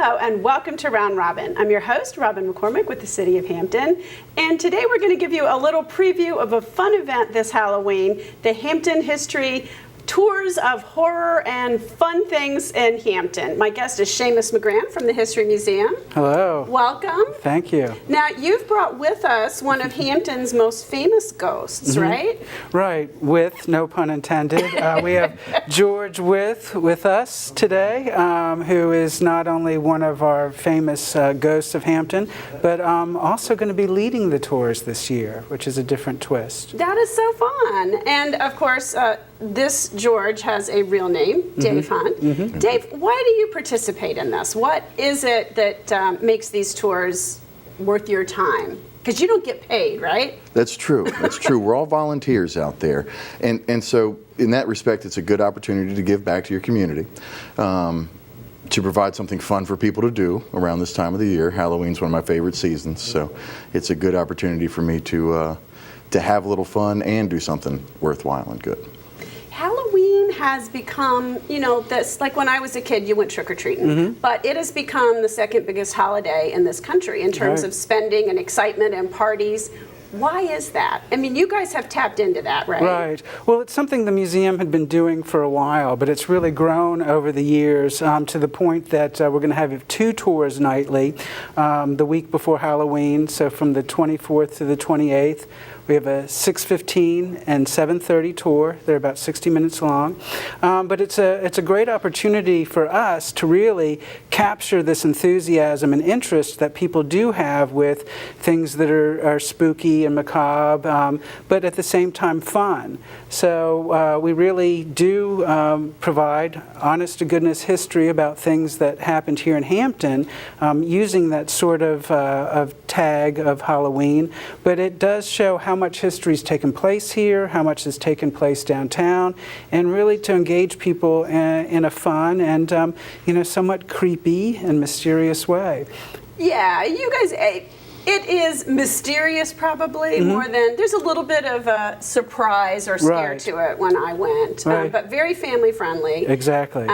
Hello and welcome to Round Robin. I'm your host, Robin McCormick with the City of Hampton. And today we're going to give you a little preview of a fun event this Halloween, the Hampton History Tours of Horror and Fun Things in Hampton. My guest is Seamus McGrann from the History Museum. Hello. Welcome. Thank you. Now, you've brought with us one of Hampton's most famous ghosts, right? Right, with, no pun intended. We have George Wythe with us today, who is not only one of our famous ghosts of Hampton, but also going to be leading the tours this year, which is a different twist. That is so fun. And of course, this George has a real name, Dave Hunt. Dave, why do you participate in this? What is it that makes these tours worth your time? Because you don't get paid, right? That's true. That's true. We're all volunteers out there. And so in that respect, it's a good opportunity to give back to your community, to provide something fun for people to do around this time of the year. Halloween's one of my favorite seasons, so it's a good opportunity for me to have a little fun and do something worthwhile and good. Halloween has become, you know, this, like when I was a kid, you went trick-or-treating, but it has become the second biggest holiday in this country in terms of spending and excitement and parties. Why is that? I mean, you guys have tapped into that, right? Right. Well, it's something the museum had been doing for a while, but it's really grown over the years to the point that we're going to have 2 tours nightly the week before Halloween, so from the 24th to the 28th. We have a 6:15 and 7:30 tour. They're about 60 minutes long. But it's a great opportunity for us to really capture this enthusiasm and interest that people do have with things that are spooky and macabre, but at the same time fun. So we really do provide honest-to-goodness history about things that happened here in Hampton using that sort of tag of Halloween. But it does show how much history's taken place here, how much has taken place downtown, and really to engage people in a fun and somewhat creepy and mysterious way. Yeah, you guys, it is mysterious probably more than, there's a little bit of a surprise or scare to it when I went, but very family friendly. Exactly.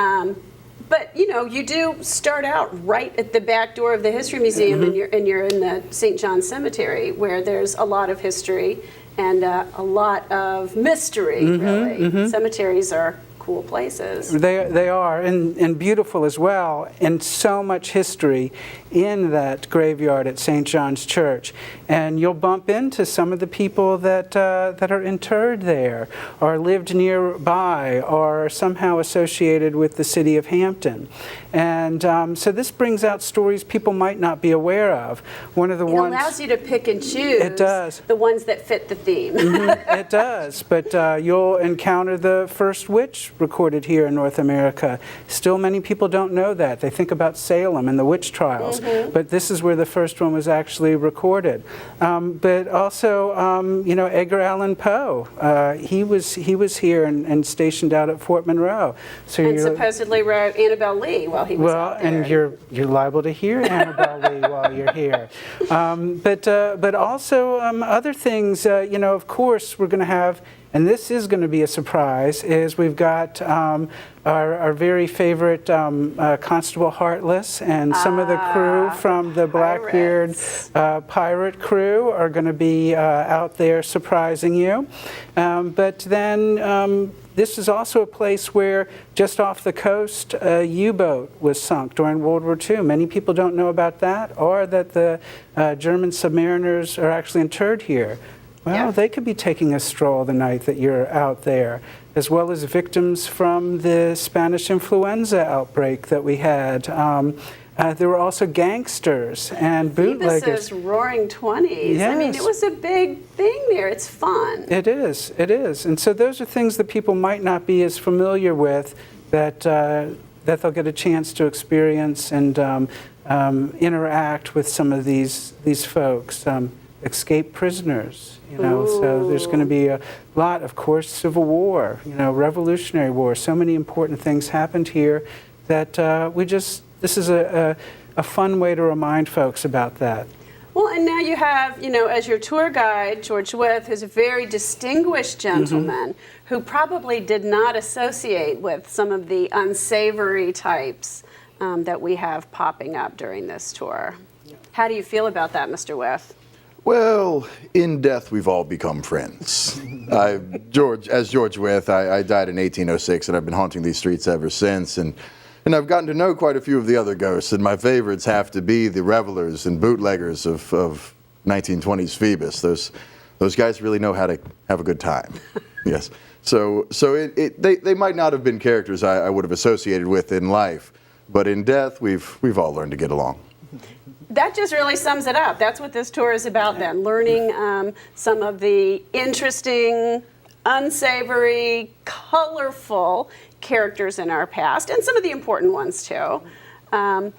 But you know, you do start out right at the back door of the History Museum, and you're in the St. John Cemetery, where there's a lot of history and a lot of mystery. Really, cemeteries are cool places. They are, and beautiful as well, and so much history in that graveyard at St. John's Church. And you'll bump into some of the people that are interred there, or lived nearby, or somehow associated with the city of Hampton. And so this brings out stories people might not be aware of. One of the ones, it allows you to pick and choose. It does. The ones that fit the theme. It does, but you'll encounter the first witch recorded here in North America. Still, many people don't know that. They think about Salem and the witch trials, but this is where the first one was actually recorded. But also, Edgar Allan Poe. He was here and stationed out at Fort Monroe. So and supposedly wrote Annabelle Lee while he was out there. And you're liable to hear Annabelle Lee while you're here. But also other things. Of course, we're going to have. And this is going to be a surprise, is we've got our very favorite Constable Heartless and some of the crew from the Blackbeard pirate crew are going to be out there surprising you. But then this is also a place where just off the coast a U-boat was sunk during World War II. Many people don't know about that, or that the German submariners are actually interred here. Well, they could be taking a stroll the night that you're out there, as well as victims from the Spanish influenza outbreak that we had. There were also gangsters and bootleggers. This is Roaring *20s. Yes. I mean, it was a big thing there. It's fun. It is. And so those are things that people might not be as familiar with that they'll get a chance to experience and interact with some of these folks. Escaped prisoners, so there's going to be a lot, of course, Civil War, Revolutionary War. So many important things happened here that this is a fun way to remind folks about that. Well, and now you have, as your tour guide, George Wythe, who's a very distinguished gentleman who probably did not associate with some of the unsavory types that we have popping up during this tour. How do you feel about that, Mr. Wythe? Well, in death, we've all become friends. As George Wythe, I died in 1806, and I've been haunting these streets ever since. And I've gotten to know quite a few of the other ghosts, and my favorites have to be the revelers and bootleggers of 1920s Phoebus. Those guys really know how to have a good time. Yes. So they might not have been characters I would have associated with in life, but in death, we've all learned to get along. That just really sums it up. That's what this tour is about then, learning some of the interesting, unsavory, colorful characters in our past, and some of the important ones too, and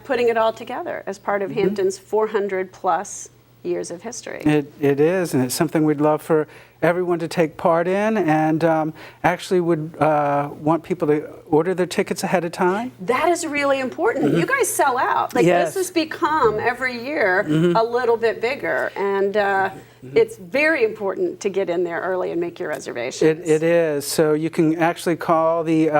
putting it all together as part of Hampton's 400 plus years of history. It is, and it's something we'd love for everyone to take part in, and actually would want people to order their tickets ahead of time. That is really important. You guys sell out. Like, Yes. this has become every year a little bit bigger, and it's very important to get in there early and make your reservations. It is. So you can actually call the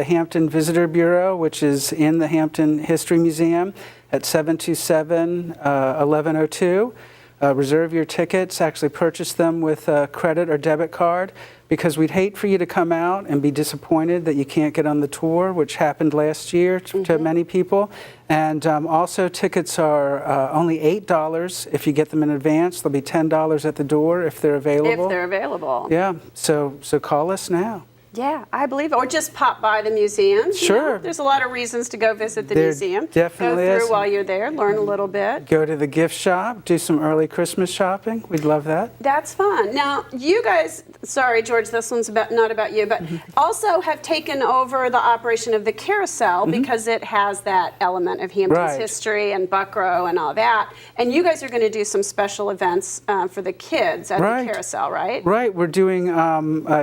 Hampton Visitor Bureau, which is in the Hampton History Museum, at 727-1102. Reserve your tickets, actually purchase them with a credit or debit card, because we'd hate for you to come out and be disappointed that you can't get on the tour, which happened last year to many people. And also, tickets are only $8 if you get them in advance. They'll be $10 at the door if they're available. If they're available. Yeah, so call us now. Yeah, I believe, or just pop by the museum. Sure. There's a lot of reasons to go visit the There museum. definitely Go through is. while you're there, learn a little bit. Go to the gift shop, do some early Christmas shopping. We'd love that. That's fun. Now, you guys, sorry, George, this one's not about you, but also have taken over the operation of the Carousel because it has that element of Hampton's Right. history and Buckrow and all that. And you guys are going to do some special events for the kids at Right. the Carousel, right? Right, we're doing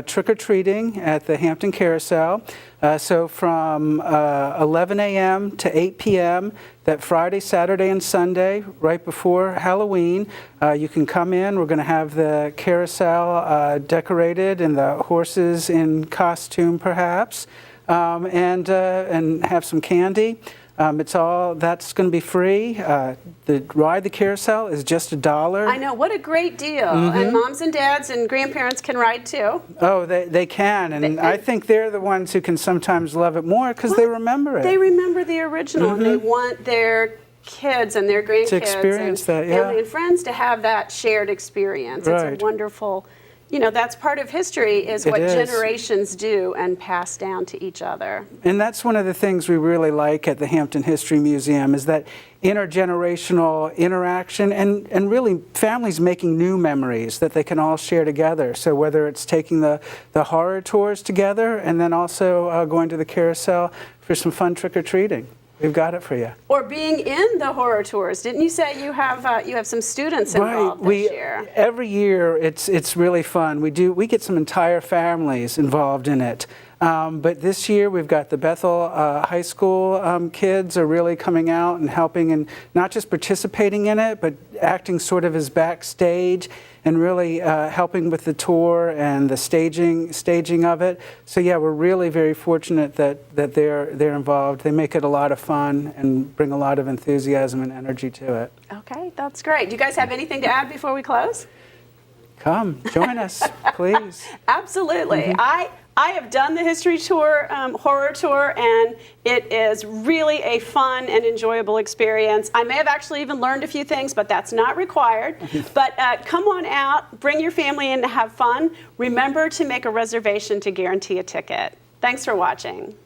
trick-or-treating at the Hampton Carousel. So from 11 a.m. to 8 p.m., that Friday, Saturday, and Sunday, right before Halloween, you can come in. We're going to have the carousel decorated and the horses in costume, perhaps, and have some candy. That's going to be free. The ride the carousel is just $1. I know, what a great deal. And moms and dads and grandparents can ride too. Oh, they can, and I think they're the ones who can sometimes love it more because they remember it. They remember the original, and they want their kids and their grandkids To experience and that, yeah. family and friends to have that shared experience. It's Right. a wonderful, that's part of history, is It what is. generations do and pass down to each other. And that's one of the things we really like at the Hampton History Museum, is that intergenerational interaction and really families making new memories that they can all share together. So whether it's taking the horror tours together and then also going to the carousel for some fun trick-or-treating. We've got it for you. Or being in the horror tours. Didn't you say you have some students involved this year? Every year it's really fun. We get some entire families involved in it. But this year we've got the Bethel High School kids are really coming out and helping, and not just participating in it, but acting sort of as backstage and really helping with the tour and the staging of it. So yeah, we're really very fortunate that they're involved. They make it a lot of fun and bring a lot of enthusiasm and energy to it. Okay, that's great. Do you guys have anything to add before we close? Come, join us, please. Absolutely. I have done the history tour, horror tour, and it is really a fun and enjoyable experience. I may have actually even learned a few things, but that's not required. But come on out, bring your family in to have fun. Remember to make a reservation to guarantee a ticket. Thanks for watching.